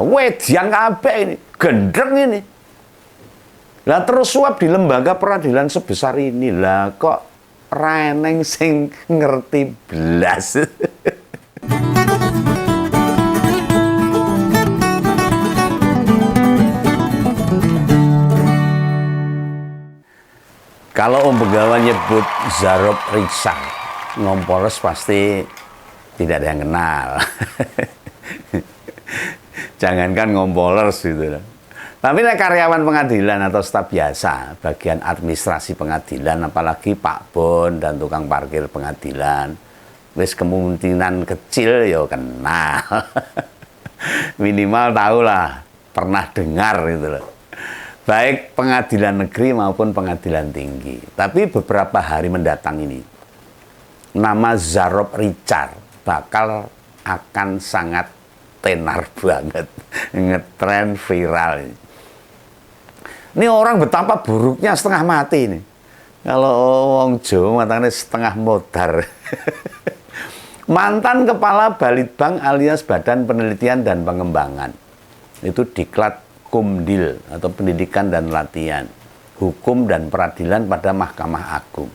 Wedian kabeh ini, gendreng ini. Lah terus suap di lembaga peradilan sebesar ini, lah kok reneng sing ngerti blas. Kalau Om Begawan nyebut Zarop Richard, Ngompoles pasti tidak ada yang kenal. Jangankan Ngompoles gitu. Tapi karyawan pengadilan atau staf biasa, bagian administrasi pengadilan, apalagi Pak Bon dan tukang parkir pengadilan, wis kemungkinan kecil ya kenal. Minimal tahulah, pernah dengar gitu loh. Baik pengadilan negeri maupun pengadilan tinggi. Tapi beberapa hari mendatang ini, nama Zarop Richard bakal akan sangat tenar banget, ngetren viral. Ini orang betapa buruknya setengah mati ini. Kalau wong Jawa matanya setengah modar. Mantan kepala Balitbank alias Badan Penelitian dan Pengembangan. Itu diklat Kumdil atau Pendidikan dan Latihan Hukum dan Peradilan pada Mahkamah Agung.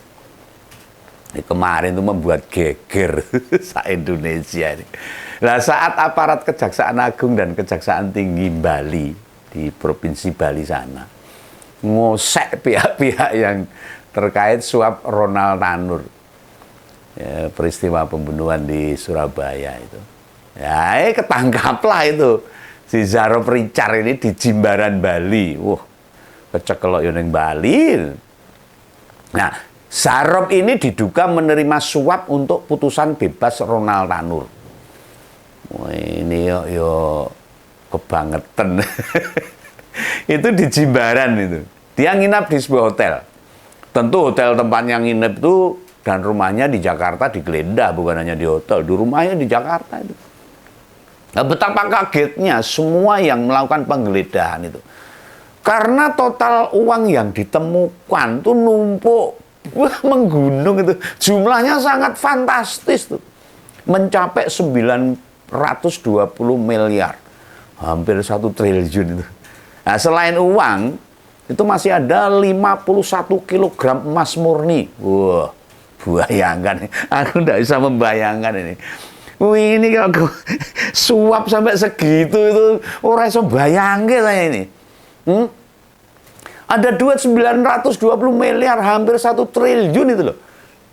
Ini kemarin itu membuat geger se-Indonesia ini. Nah, saat aparat Kejaksaan Agung dan Kejaksaan Tinggi Bali di Provinsi Bali sana ngosek pihak-pihak yang terkait suap Ronald Tanur, ya, peristiwa pembunuhan di Surabaya itu. Ya, ketangkaplah itu si Zarop Richard ini di Jimbaran Bali. Wah, kecekelok yang Bali. Nah, Zarop ini diduga menerima suap untuk putusan bebas Ronald Tanur. Wah, ini yo kebangetan. Itu di Jimbaran itu. Dia nginap di sebuah hotel. Tentu hotel tempatnya nginep itu dan rumahnya di Jakarta digeledah, bukan hanya di hotel, di rumahnya di Jakarta itu. Nah, betapa kagetnya semua yang melakukan penggeledahan itu. Karena total uang yang ditemukan tuh numpuk, menggunung itu. Jumlahnya sangat fantastis tuh. Mencapai 920 miliar. Hampir 1 triliun itu. Nah, selain uang, itu masih ada 51 kilogram emas murni. Wah, bayangkan. Aku tidak bisa membayangkan ini. Wih, ini kalau suap sampai segitu itu orang bisa bayangin saya ini. Ada duit 920 miliar, hampir 1 triliun itu loh.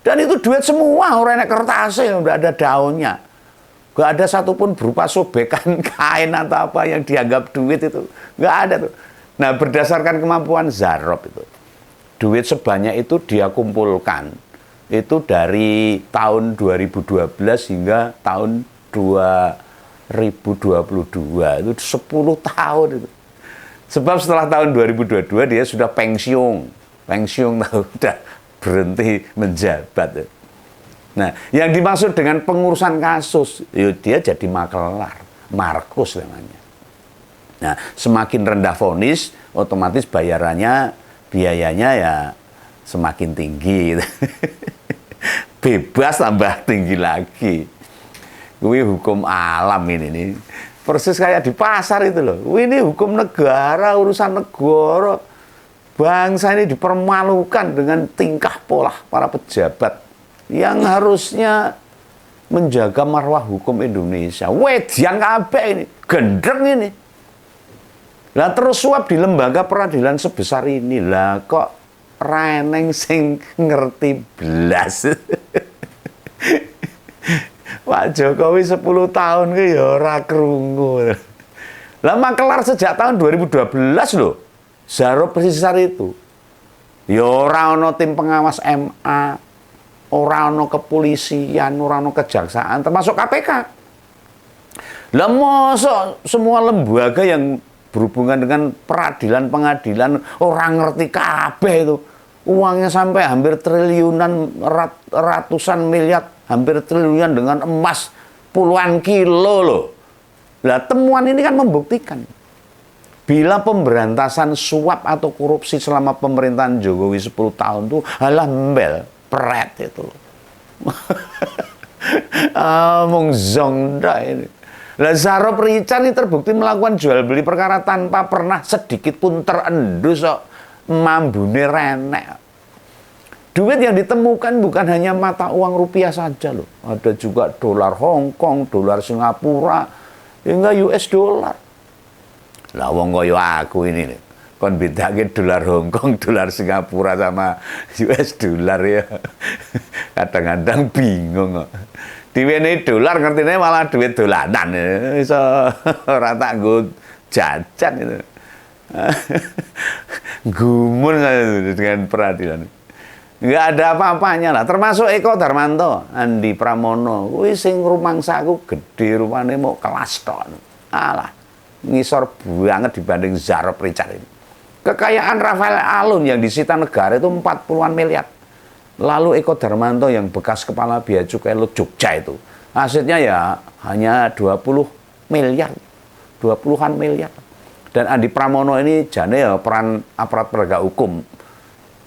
Dan itu duit semua, orang naik kertasnya, udah ada daunnya. Gak ada satupun berupa sobekan kain atau apa yang dianggap duit itu. Gak ada tuh. Nah, berdasarkan kemampuan Zarop itu, duit sebanyak itu dia kumpulkan. Itu dari tahun 2012 hingga tahun 2022. Itu 10 tahun itu. Sebab setelah tahun 2022 dia sudah pensiun. Pensiun tahu, udah berhenti menjabat. Nah, yang dimaksud dengan pengurusan kasus, dia jadi makelar, Markus namanya. Nah, semakin rendah vonis, otomatis biayanya ya semakin tinggi. Bebas tambah tinggi lagi. Ini hukum alam ini nih. Persis kayak di pasar itu loh. Ini hukum negara, urusan negara. Bangsa ini dipermalukan dengan tingkah pola para pejabat yang harusnya menjaga marwah hukum Indonesia. Wedian kabeh ini, gendreng ini. Lah terus suap di lembaga peradilan sebesar ini, lah kok reneng sing ngerti blas. Pak Jokowi 10 tahun ke ya ora krungu. Lah makelar sejak tahun 2012 loh. Zarop Richard itu. Ya ora ana tim pengawas MA, ora ana kepolisian, ora ana kejaksaan, termasuk KPK. Lah mosok semua lembaga yang berhubungan dengan peradilan, pengadilan, orang ngerti kabeh itu. Uangnya sampai hampir triliunan, ratusan miliar, hampir triliunan dengan emas puluhan kilo loh. Nah, temuan ini kan membuktikan bila pemberantasan suap atau korupsi selama pemerintahan Jokowi 10 tahun itu halah mbel, pret itu loh. Mung zong dah ini. Lah Zarop Richard ini terbukti melakukan jual beli perkara tanpa pernah sedikit pun terendus kok mambune renek. Duit yang ditemukan bukan hanya mata uang rupiah saja loh. Ada juga dolar Hong Kong, dolar Singapura, hingga US dollar. Lah wong kaya aku ini nih, kon bedake dolar Hong Kong, dolar Singapura sama US dollar ya. Kadang-kadang bingung kok. Diwenehi dolar ngertine malah duit dolanan. Iso ora tak nggo jajan itu. Gumun dengan peradilan. Enggak ada apa-apanya lah, termasuk Eko Darmanto, Andi Pramono, kuwi sing rumangsaku gede rupane mau kelas tok. Alah, ngisor banget dibanding Zarop Richard ini. Kekayaan Rafael Alun yang disita negara itu 40-an miliar. Lalu Eko Darmanto yang bekas kepala Bea Cukai Jogja itu, asetnya ya hanya 20 miliar, 20-an miliar. Dan Andi Pramono ini jane ya peran aparat penegak hukum.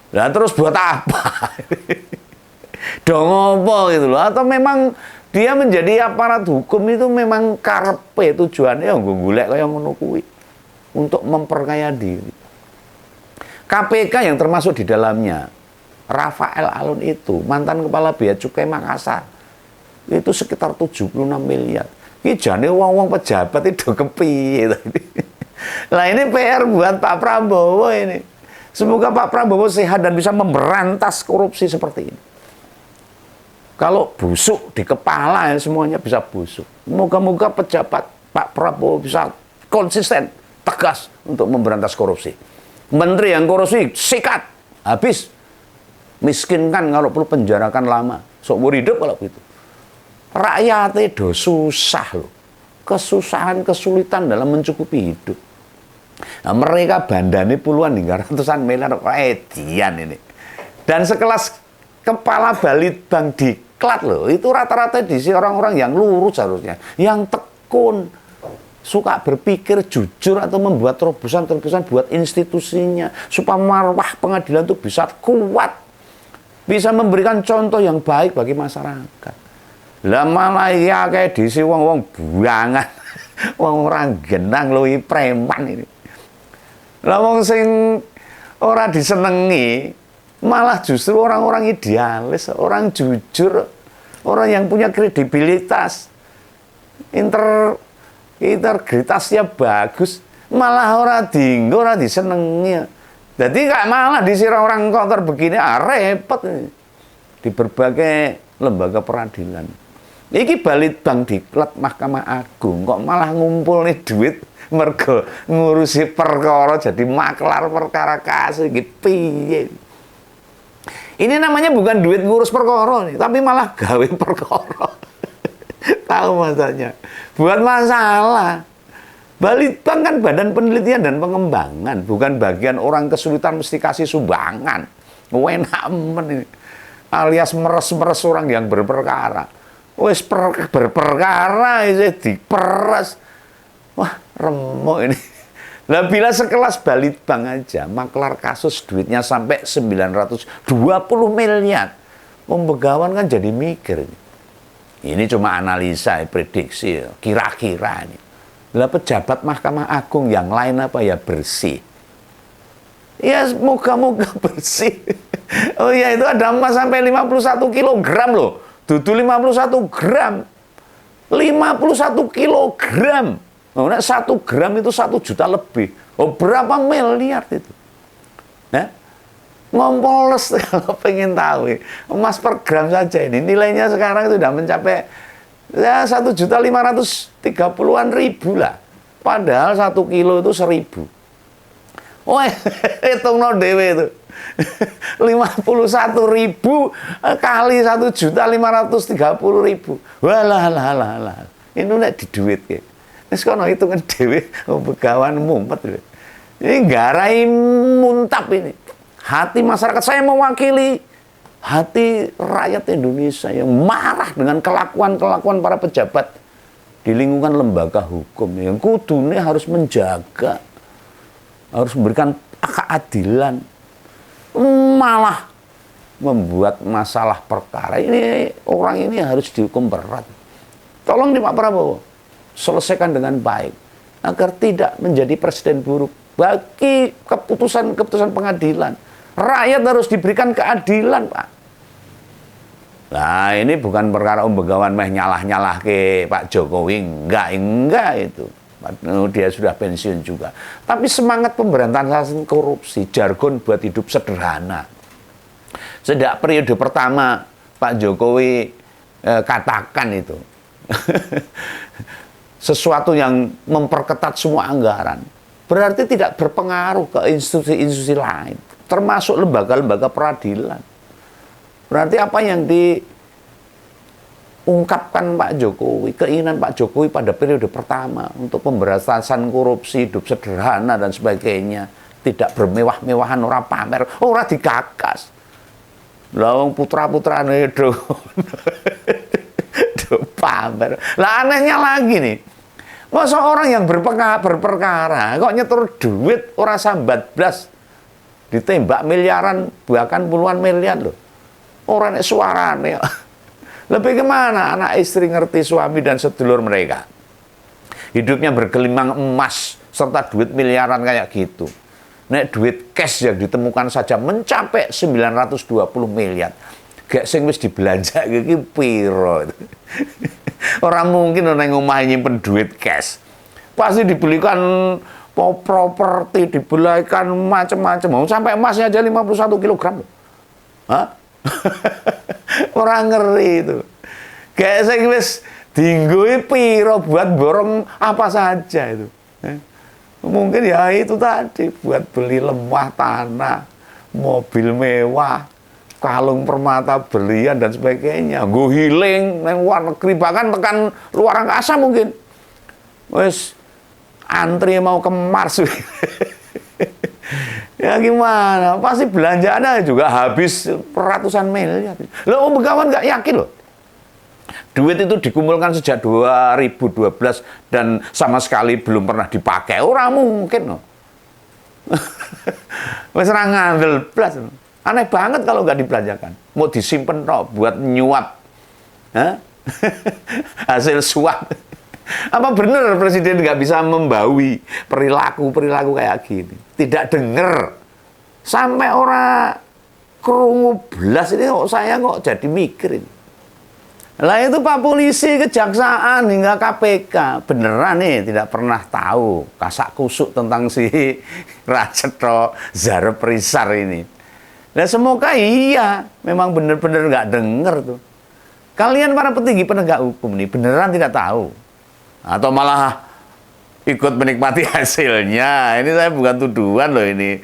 Nah terus buat apa? Dong apa gitu loh? Atau memang dia menjadi aparat hukum itu memang karepe tujuannya yang golek kaya ngono kuwi untuk memperkaya diri. KPK yang termasuk di dalamnya Rafael Alun itu mantan kepala Bea Cukai Makassar itu sekitar 76 miliar. Ini jane wong-wong pejabat itu kepiye. Lah ini PR buat Pak Prabowo ini. Semoga Pak Prabowo sehat dan bisa memberantas korupsi seperti ini. Kalau busuk di kepala ya semuanya bisa busuk. Moga-moga pejabat Pak Prabowo bisa konsisten, tegas untuk memberantas korupsi. Menteri yang korupsi sikat, habis. Miskinkan kalau perlu penjarakan lama. Seumur hidup kalau begitu. Rakyatnya do susah loh. Kesusahan, kesulitan dalam mencukupi hidup. Nah, mereka bandane puluhan hingga ratusan miliar edian ini. Dan sekelas kepala Balitbank Diklat loh, itu rata-rata diisi orang-orang yang lurus harusnya, yang tekun, suka berpikir jujur atau membuat terobosan-terobosan buat institusinya supaya marwah pengadilan itu bisa kuat, bisa memberikan contoh yang baik bagi masyarakat. Lah malah ya kayak diisi wong-wong buangan, wong orang genang lohi preman ini. Lah wong sing ora disenengi malah justru orang-orang idealis, orang jujur, orang yang punya kredibilitas, integritasnya bagus, malah orang dinggo, orang disenengi. Jadi kayak malah disirah orang kotor begini, repot nih. Di berbagai lembaga peradilan. Iki Balitbank Diklat Mahkamah Agung kok malah ngumpul nih duit mergo ngurusi perkara jadi maklar perkara kasus iki piye. Ini namanya bukan duit ngurus perkara nih, tapi malah gawe perkara. Tahu masanya. Buat masalah. Balitbank kan badan penelitian dan pengembangan, bukan bagian orang kesulitan mesti kasih sumbangan. Enak men ini. Alias meres-meres orang yang berperkara. Wes berperkara itu diperes. Wah, remuk ini. Nah, bila sekelas Balitbank aja, maklar kasus duitnya sampai 920 miliar. Pembegawan kan jadi mikir. Ini cuma analisa, prediksi, kira-kira ini. Lah pejabat Mahkamah Agung yang lain apa ya bersih. Ya moga-moga bersih. Oh iya itu ada emas sampai 51 kilogram loh. Dudu 51 gram. 51 kilogram. Oh, 1 gram itu 1 juta lebih. Oh, berapa miliar itu? Nah, ngompoles kalau pengen tahu. Emas per gram saja ini. Nilainya sekarang itu sudah mencapai ya 1.530.000-an lah. Padahal 1 kilo itu 1.000. Oh, hitung no dewe itu. 51.000 kali 1.530.000. Walah. Ini nek di duit ke. Wis kono hitungan dhewe begawan mumpet. Ini garai muntap ini. Hati masyarakat saya mewakili hati rakyat Indonesia yang marah dengan kelakuan-kelakuan para pejabat di lingkungan lembaga hukum yang kudune harus menjaga, harus memberikan keadilan, malah membuat masalah perkara ini orang ini harus dihukum berat. Tolong nih Pak Prabowo, selesaikan dengan baik agar tidak menjadi presiden buruk bagi keputusan-keputusan pengadilan. Rakyat harus diberikan keadilan, Pak. Nah, ini bukan perkara Begawan meh nyalah-nyalah ke Pak Jokowi, enggak itu. Dia sudah pensiun juga. Tapi semangat pemberantasan korupsi, jargon buat hidup sederhana. Sejak periode pertama Pak Jokowi katakan itu sesuatu yang memperketat semua anggaran, berarti tidak berpengaruh ke institusi-institusi lain, termasuk lembaga-lembaga peradilan. Berarti apa yang diungkapkan Pak Jokowi, keinginan Pak Jokowi pada periode pertama untuk pemberantasan korupsi, hidup sederhana dan sebagainya, tidak bermewah-mewahan, ora pamer, ora digagas. Lah putra-putrane do pamer. Lah anehnya lagi nih, masa orang yang berperkara kok nyetor duit ora sambat blas, ditembak miliaran bahkan puluhan miliar loh. Orang suarane lebih kemana anak istri ngerti suami dan sedulur mereka, hidupnya bergelimang emas serta duit miliaran kayak gitu. Nek duit cash yang ditemukan saja mencapai 920 miliar. Gak sing wis dibelanja iki piro. Orang mungkin nang omah nyimpen duit cash. Pasti dibelikan properti, dibelikan macam-macam. Mau sampai emasnya aja 51 kilogram. Hah? Orang ngeri itu. Kayak saya wis dinggui piro buat borong apa saja itu. Mungkin ya itu tadi buat beli lemah tanah, mobil mewah, kalung permata berlian dan sebagainya. Go healing nang luar negeri bahkan tekan luar angkasa mungkin. Wis antri mau ke Mars. Ya gimana? Pasti belanjaannya juga habis ratusan miliar. Loh, Begawan nggak yakin loh. Duit itu dikumpulkan sejak 2012 dan sama sekali belum pernah dipakai. Orang mungkin loh. Wes ora ngandel blas. Aneh banget kalau nggak dibelanjakan. Mau disimpen toh buat nyuap. Hah? Hasil suap. Apa benar presiden nggak bisa membawi perilaku kayak gini? Tidak dengar. Sampai orang kerungu belas ini saya kok jadi mikir ini. Lah itu Pak Polisi, Kejaksaan hingga KPK beneran nih tidak pernah tahu kasak kusuk tentang si Raceto Zarep Risar ini. Nah semoga iya memang bener-bener nggak denger tuh. Kalian para petinggi penegak hukum nih beneran tidak tahu atau malah ikut menikmati hasilnya. Ini saya bukan tuduhan loh ini.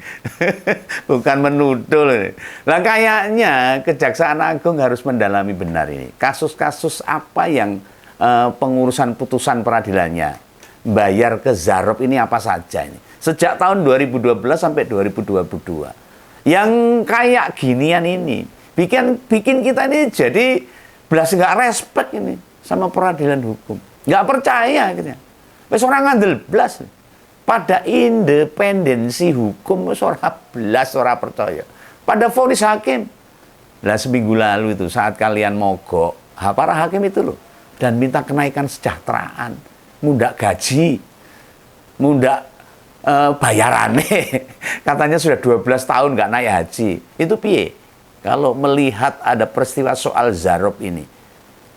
Bukan menuduh loh ini. Lah kayaknya Kejaksaan Agung harus mendalami benar ini. Kasus-kasus apa yang pengurusan putusan peradilannya bayar ke Zarep ini apa saja ini. Sejak tahun 2012 sampai 2022. Yang kayak ginian ini bikin kita ini jadi belas nggak respect ini sama peradilan hukum. Nggak percaya gitu. Wes ora ngandel blas. Pada independensi hukum wes ora blas, ora percaya. Pada vonis hakim. Lah seminggu lalu itu saat kalian mogok, para hakim itu loh dan minta kenaikan kesejahteraan, mundak gaji, mundak bayarannya. Katanya sudah 12 tahun nggak naik haji. Itu piye? Kalau melihat ada peristiwa soal Zarep ini.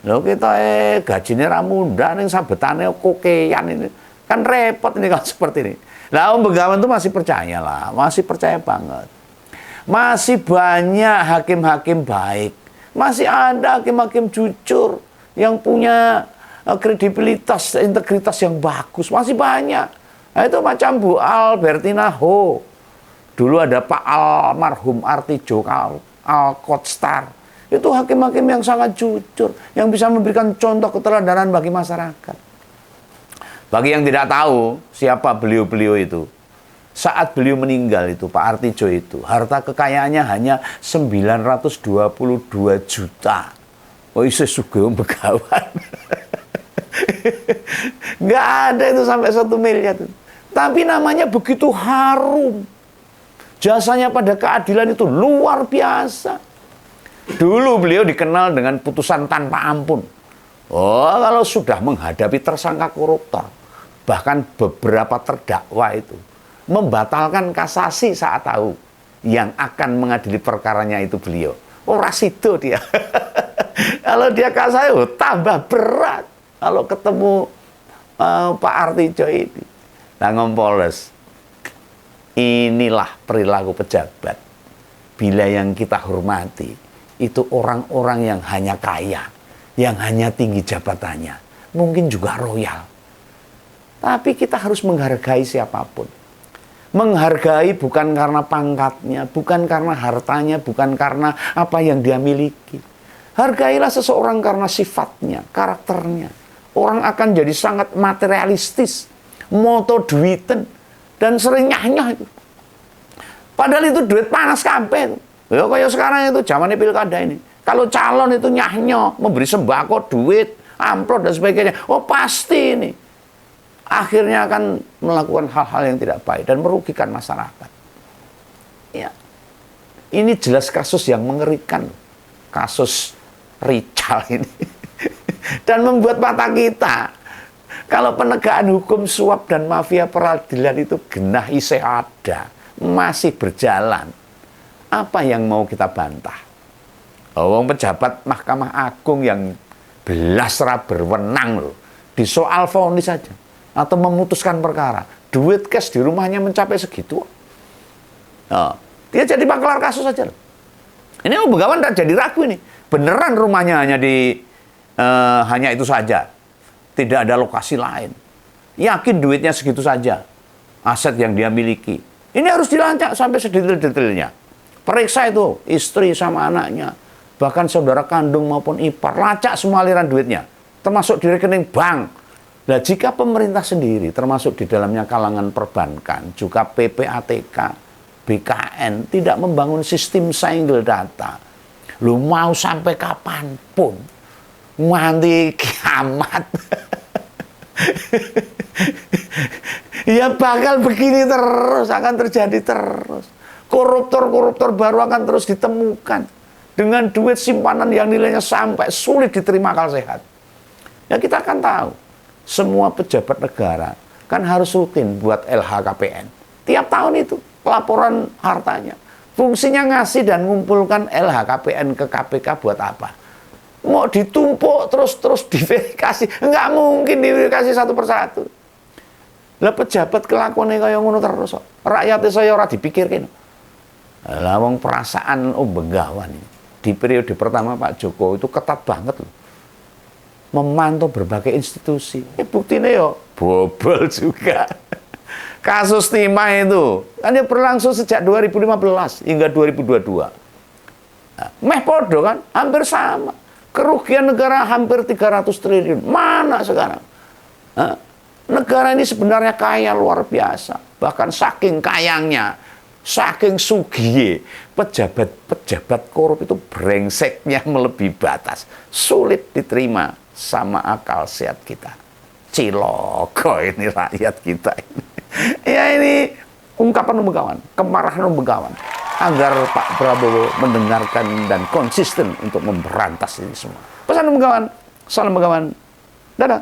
Loh kita gajinya ramuda nih sabetane kokean ini. Kan repot ini kalau seperti ini. Lah Begawan itu masih percaya lah, masih percaya banget. Masih banyak hakim-hakim baik. Masih ada hakim-hakim jujur yang punya kredibilitas, integritas yang bagus. Masih banyak. Nah, itu macam Bu Albertina Ho. Dulu ada Pak almarhum Artijo Alkotstar. Itu hakim-hakim yang sangat jujur, yang bisa memberikan contoh keteladanan bagi masyarakat. Bagi yang tidak tahu siapa beliau-beliau itu, saat beliau meninggal itu, Pak Artijo itu, harta kekayaannya hanya 922 juta. Oh, iso sugih Begawan. Nggak ada itu sampai 1 miliar. Tapi namanya begitu harum. Jasanya pada keadilan itu luar biasa. Dulu beliau dikenal dengan putusan tanpa ampun. Oh, kalau sudah menghadapi tersangka koruptor, bahkan beberapa terdakwa itu membatalkan kasasi saat tahu yang akan mengadili perkaranya itu beliau. Oh, rasido dia. Kalau dia kasasi, oh, tambah berat. Kalau ketemu Pak Artijo ini, nah ngompoles. Inilah perilaku pejabat. Bila yang kita hormati itu orang-orang yang hanya kaya, yang hanya tinggi jabatannya, mungkin juga royal. Tapi kita harus menghargai siapapun. Menghargai bukan karena pangkatnya, bukan karena hartanya, bukan karena apa yang dia miliki. Hargailah seseorang karena sifatnya, karakternya. Orang akan jadi sangat materialistis, moto duiten, dan sering nyah-nyah itu. Padahal itu duit panas kabeh. Ya kayak sekarang itu zamannya pilkada ini. Kalau calon itu nyah-nyah, memberi sembako, duit, amplop dan sebagainya. Oh pasti ini akhirnya akan melakukan hal-hal yang tidak baik dan merugikan masyarakat. Ya. Ini jelas kasus yang mengerikan. Kasus Richard ini. Dan membuat mata kita. Kalau penegakan hukum suap dan mafia peradilan itu genah isih ada, masih berjalan. Apa yang mau kita bantah? Wong pejabat Mahkamah Agung yang belas berwenang loh, di soal vonis saja atau memutuskan perkara, duit cash di rumahnya mencapai segitu. Oh, dia jadi maklar kasus saja loh. Ini Begawan tak jadi ragu ini. Beneran rumahnya hanya hanya itu saja. Tidak ada lokasi lain. Yakin duitnya segitu saja. Aset yang dia miliki. Ini harus dilacak sampai sedetail-detailnya. Periksa itu istri sama anaknya. Bahkan saudara kandung maupun ipar. Lacak semua aliran duitnya. Termasuk di rekening bank. Nah, jika pemerintah sendiri, termasuk di dalamnya kalangan perbankan, juga PPATK, BKN, tidak membangun sistem single data. Lu mau sampai kapanpun. Nganti kiamat. Ya bakal begini terus, akan terjadi terus. Koruptor-koruptor baru akan terus ditemukan. Dengan duit simpanan yang nilainya sampai sulit diterima akal sehat. Ya kita akan tahu. Semua pejabat negara kan harus rutin buat LHKPN. Tiap tahun itu laporan hartanya. Fungsinya ngasih dan ngumpulkan LHKPN ke KPK buat apa? Mau ditumpuk terus diverifikasi, nggak mungkin diverifikasi satu persatu. Lah pejabat kelakuannya kayak ngono terus, rakyatnya saya ora dipikirkan. Lah wong perasaan Begawan di periode pertama Pak Jokowi itu ketat banget loh, memantau berbagai institusi. Buktinya yo bobol juga. Kasus timah itu kan dia berlangsung sejak 2015 hingga 2022. Nah, meh podo kan, hampir sama. Kerugian negara hampir 300 triliun. Mana sekarang? Negara ini sebenarnya kaya luar biasa. Bahkan saking kayangnya, saking sugiye, pejabat-pejabat korup itu brengseknya melebihi batas. Sulit diterima sama akal sehat kita. Ciloko ini rakyat kita ini. Ya ini ungkapan Begawan, kemarahan Begawan. Agar Pak Prabowo mendengarkan dan konsisten untuk memberantas ini semua. Pesan Begawan, salam Begawan, dadah.